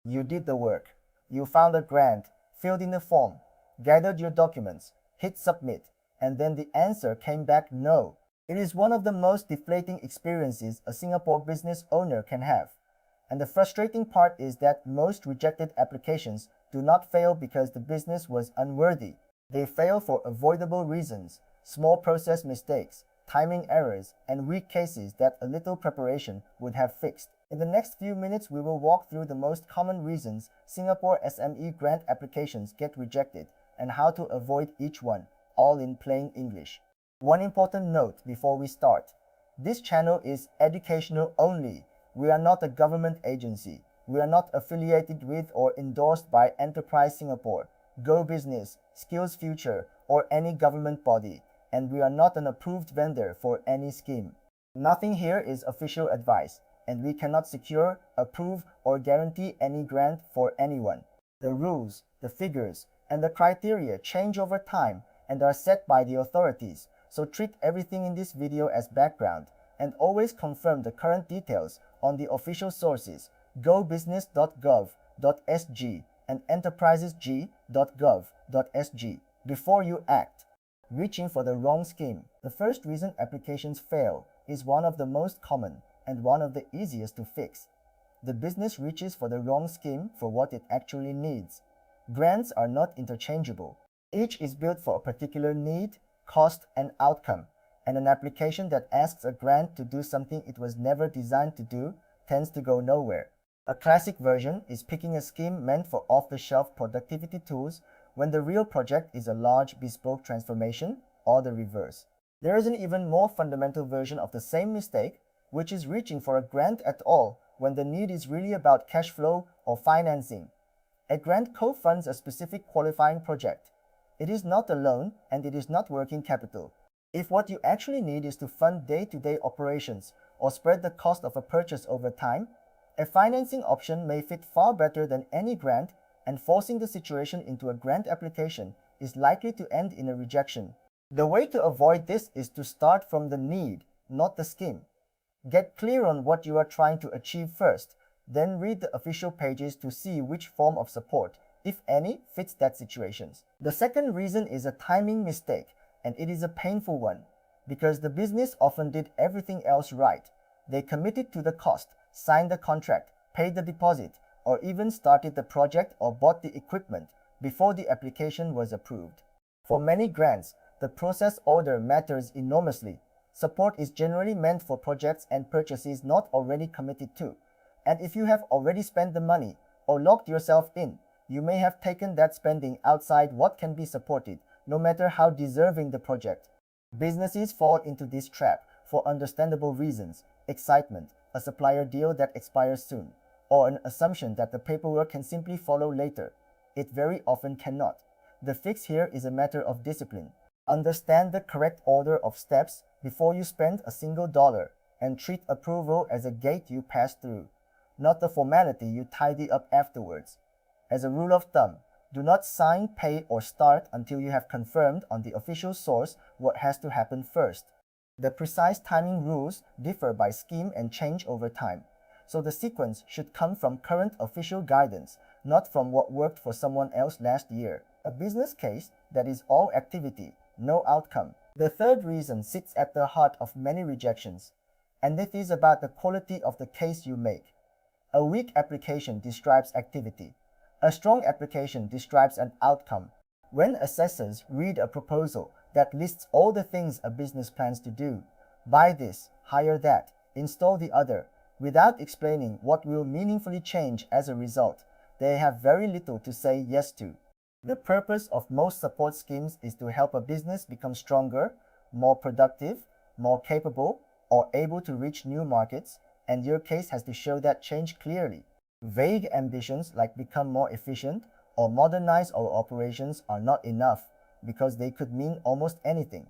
You did the work. You found a grant, filled in a form, gathered your documents, hit submit, and then the answer came back no. It is one of the most deflating experiences a Singapore business owner can have. And the frustrating part is that most rejected applications do not fail because the business was unworthy. They fail for avoidable reasons, small process mistakes, timing errors, and weak cases that a little preparation would have fixed. In the next few minutes, we will walk through the most common reasons Singapore SME grant applications get rejected and how to avoid each one, all in plain English. One important note before we start. This channel is educational only. We are not a government agency. We are not affiliated with or endorsed by Enterprise Singapore, Go Business, Skills Future, or any government body, and we are not an approved vendor for any scheme. Nothing here is official advice, and we cannot secure, approve, or guarantee any grant for anyone. The rules, the figures, and the criteria change over time and are set by the authorities, so treat everything in this video as background and always confirm the current details on the official sources gobusiness.gov.sg and enterprisesg.gov.sg before you act. Reaching for the wrong scheme. The first reason applications fail is one of the most common and one of the easiest to fix. The business reaches for the wrong scheme for what it actually needs. Grants are not interchangeable. Each is built for a particular need, cost, and outcome, and an application that asks a grant to do something it was never designed to do tends to go nowhere. A classic version is picking a scheme meant for off-the-shelf productivity tools when the real project is a large bespoke transformation, or the reverse. There is an even more fundamental version of the same mistake, which is reaching for a grant at all when the need is really about cash flow or financing. A grant co-funds a specific qualifying project. It is not a loan and it is not working capital. If what you actually need is to fund day-to-day operations or spread the cost of a purchase over time, a financing option may fit far better than any grant, and forcing the situation into a grant application is likely to end in a rejection. The way to avoid this is to start from the need, not the scheme. Get clear on what you are trying to achieve first, then read the official pages to see which form of support, if any, fits that situation. The second reason is a timing mistake, and it is a painful one, because the business often did everything else right. They committed to the cost, signed the contract, paid the deposit, or even started the project or bought the equipment before the application was approved. For many grants, the process order matters enormously. Support is generally meant for projects and purchases not already committed to, and if you have already spent the money or locked yourself in, you may have taken that spending outside what can be supported, no matter how deserving the project. Businesses fall into this trap for understandable reasons: excitement, a supplier deal that expires soon, or an assumption that the paperwork can simply follow later. It very often cannot. The fix here is a matter of discipline. Understand the correct order of steps before you spend a single dollar, and treat approval as a gate you pass through, not a formality you tidy up afterwards. As a rule of thumb, do not sign, pay, or start until you have confirmed on the official source what has to happen first. The precise timing rules differ by scheme and change over time, so the sequence should come from current official guidance, not from what worked for someone else last year. A business case that is all activity, no outcome. The third reason sits at the heart of many rejections, and it is about the quality of the case you make. A weak application describes activity. A strong application describes an outcome. When assessors read a proposal that lists all the things a business plans to do, buy this, hire that, install the other, without explaining what will meaningfully change as a result, they have very little to say yes to. The purpose of most support schemes is to help a business become stronger, more productive, more capable, or able to reach new markets, and your case has to show that change clearly. Vague ambitions like become more efficient or modernize our operations are not enough, because they could mean almost anything.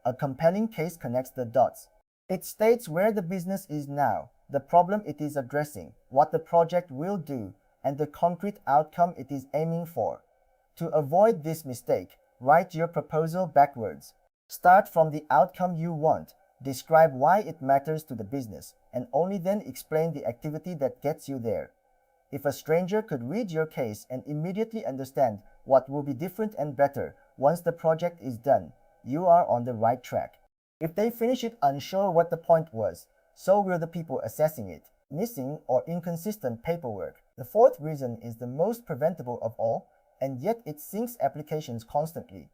A compelling case connects the dots. It states where the business is now, the problem it is addressing, what the project will do, and the concrete outcome it is aiming for. To avoid this mistake, write your proposal backwards. Start from the outcome you want, describe why it matters to the business, and only then explain the activity that gets you there. If a stranger could read your case and immediately understand what will be different and better once the project is done, you are on the right track. If they finish it unsure what the point was, so will the people assessing it. Missing or inconsistent paperwork. The fourth reason is the most preventable of all, and yet it sinks applications constantly.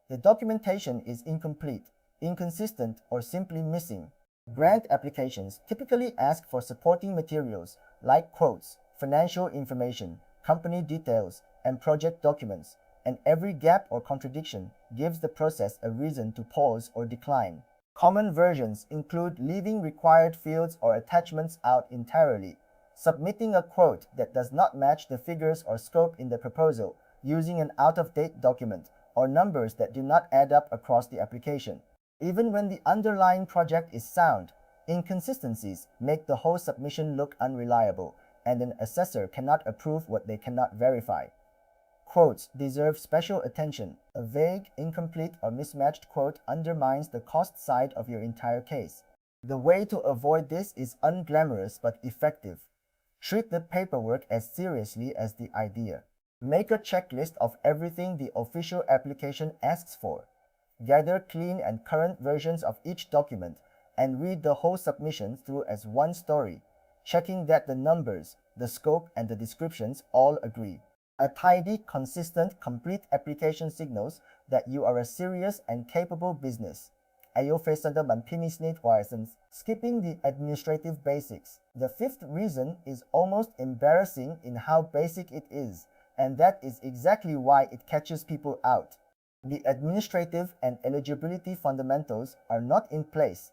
The documentation is incomplete, inconsistent, or simply missing. Grant applications typically ask for supporting materials like quotes, financial information, company details, and project documents, and every gap or contradiction gives the process a reason to pause or decline. Common versions include leaving required fields or attachments out entirely, submitting a quote that does not match the figures or scope in the proposal, using an out-of-date document, or numbers that do not add up across the application. Even when the underlying project is sound, inconsistencies make the whole submission look unreliable, and an assessor cannot approve what they cannot verify. Quotes deserve special attention. A vague, incomplete, or mismatched quote undermines the cost side of your entire case. The way to avoid this is unglamorous but effective. Treat the paperwork as seriously as the idea. Make a checklist of everything the official application asks for. Gather clean and current versions of each document and read the whole submission through as one story, checking that the numbers, the scope, and the descriptions all agree. A tidy, consistent, complete application signals that you are a serious and capable business. Skipping the administrative basics. The fifth reason is almost embarrassing in how basic it is, and that is exactly why it catches people out. The administrative and eligibility fundamentals are not in place.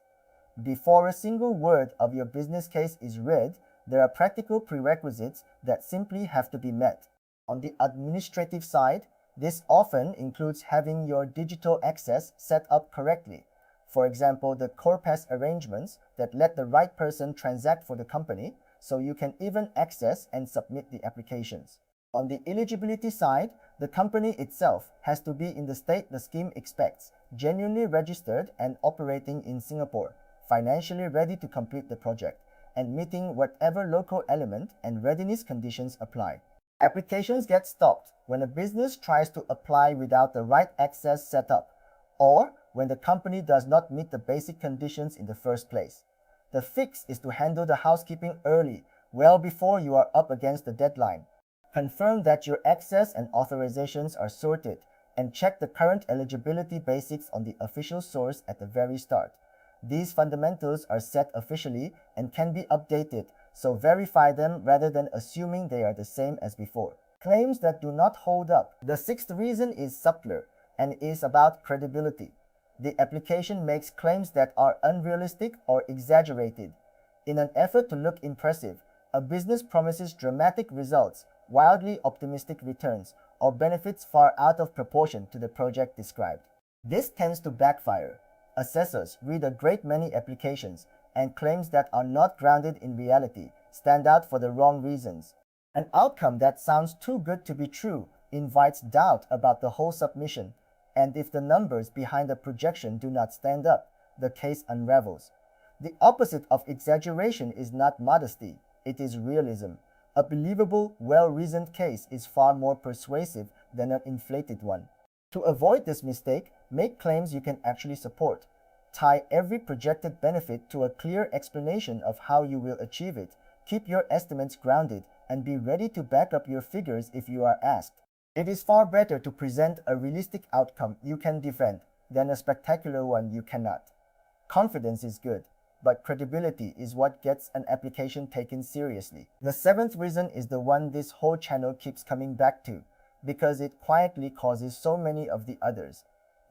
Before a single word of your business case is read, there are practical prerequisites that simply have to be met. On the administrative side, this often includes having your digital access set up correctly. For example, the CorePass arrangements that let the right person transact for the company, so you can even access and submit the applications. On the eligibility side, the company itself has to be in the state the scheme expects, genuinely registered and operating in Singapore, financially ready to complete the project, and meeting whatever local element and readiness conditions apply. Applications get stopped when a business tries to apply without the right access set up, or when the company does not meet the basic conditions in the first place. The fix is to handle the housekeeping early, well before you are up against the deadline. Confirm that your access and authorizations are sorted, and check the current eligibility basics on the official source at the very start. These fundamentals are set officially and can be updated, so verify them rather than assuming they are the same as before. Claims that do not hold up. The sixth reason is subtler and is about credibility. The application makes claims that are unrealistic or exaggerated. In an effort to look impressive, a business promises dramatic results, wildly optimistic returns, or benefits far out of proportion to the project described. This tends to backfire. Assessors read a great many applications, and claims that are not grounded in reality stand out for the wrong reasons. An outcome that sounds too good to be true invites doubt about the whole submission, and if the numbers behind the projection do not stand up, the case unravels. The opposite of exaggeration is not modesty, it is realism. A believable, well-reasoned case is far more persuasive than an inflated one. To avoid this mistake, make claims you can actually support. Tie every projected benefit to a clear explanation of how you will achieve it. Keep your estimates grounded and be ready to back up your figures if you are asked. It is far better to present a realistic outcome you can defend than a spectacular one you cannot. Confidence is good, but credibility is what gets an application taken seriously. The seventh reason is the one this whole channel keeps coming back to, because it quietly causes so many of the others.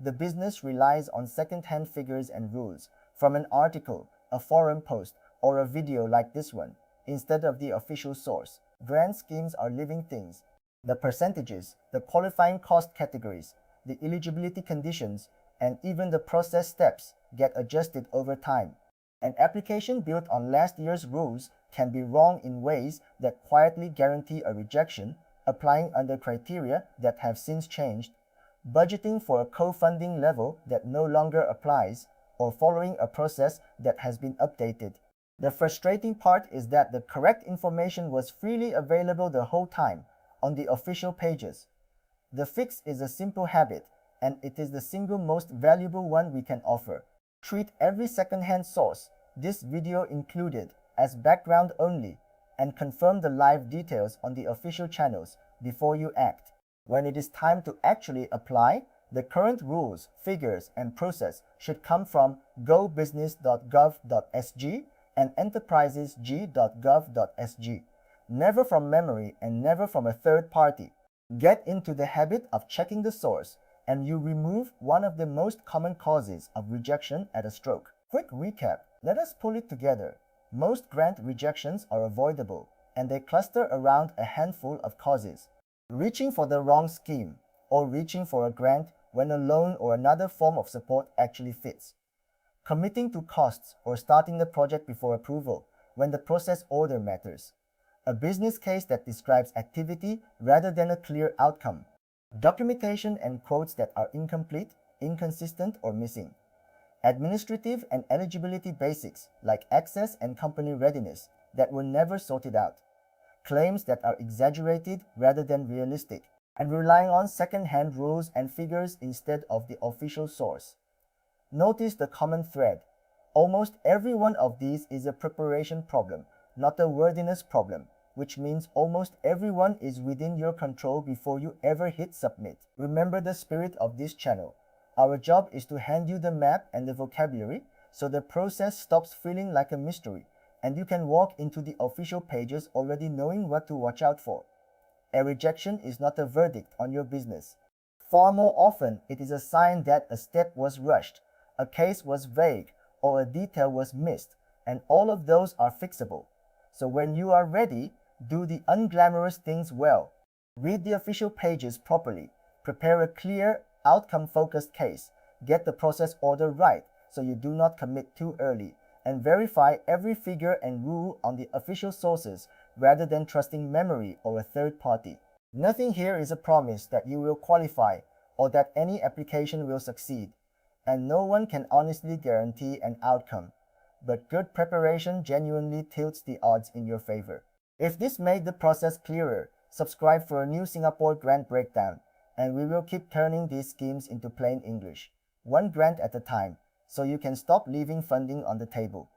The business relies on second-hand figures and rules from an article, a forum post, or a video like this one, instead of the official source. Grant schemes are living things. The percentages, the qualifying cost categories, the eligibility conditions, and even the process steps get adjusted over time. An application built on last year's rules can be wrong in ways that quietly guarantee a rejection, applying under criteria that have since changed, budgeting for a co-funding level that no longer applies, or following a process that has been updated. The frustrating part is that the correct information was freely available the whole time on the official pages. The fix is a simple habit, and it is the single most valuable one we can offer. Treat every second-hand source, this video included, as background only, and confirm the live details on the official channels before you act. When it is time to actually apply, the current rules, figures, and process should come from gobusiness.gov.sg and enterprisesg.gov.sg, never from memory and never from a third party. Get into the habit of checking the source, and you remove one of the most common causes of rejection at a stroke. Quick recap. Let us pull it together. Most grant rejections are avoidable, and they cluster around a handful of causes. Reaching for the wrong scheme, or reaching for a grant when a loan or another form of support actually fits. Committing to costs or starting the project before approval when the process order matters. A business case that describes activity rather than a clear outcome. Documentation and quotes that are incomplete, inconsistent, or missing. Administrative and eligibility basics like access and company readiness that were never sorted out. Claims that are exaggerated rather than realistic, and relying on second-hand rules and figures instead of the official source. Notice the common thread. Almost every one of these is a preparation problem, not a worthiness problem, which means almost everyone is within your control before you ever hit submit. Remember the spirit of this channel. Our job is to hand you the map and the vocabulary so the process stops feeling like a mystery and you can walk into the official pages already knowing what to watch out for. A rejection is not a verdict on your business. Far more often, it is a sign that a step was rushed, a case was vague, or a detail was missed, and all of those are fixable. So when you are ready, do the unglamorous things well. Read the official pages properly, prepare a clear, outcome-focused case, get the process order right so you do not commit too early, and verify every figure and rule on the official sources rather than trusting memory or a third party. Nothing here is a promise that you will qualify or that any application will succeed, and no one can honestly guarantee an outcome, but good preparation genuinely tilts the odds in your favor. If this made the process clearer, subscribe for a new Singapore grant breakdown, and we will keep turning these schemes into plain English, one grant at a time, so you can stop leaving funding on the table.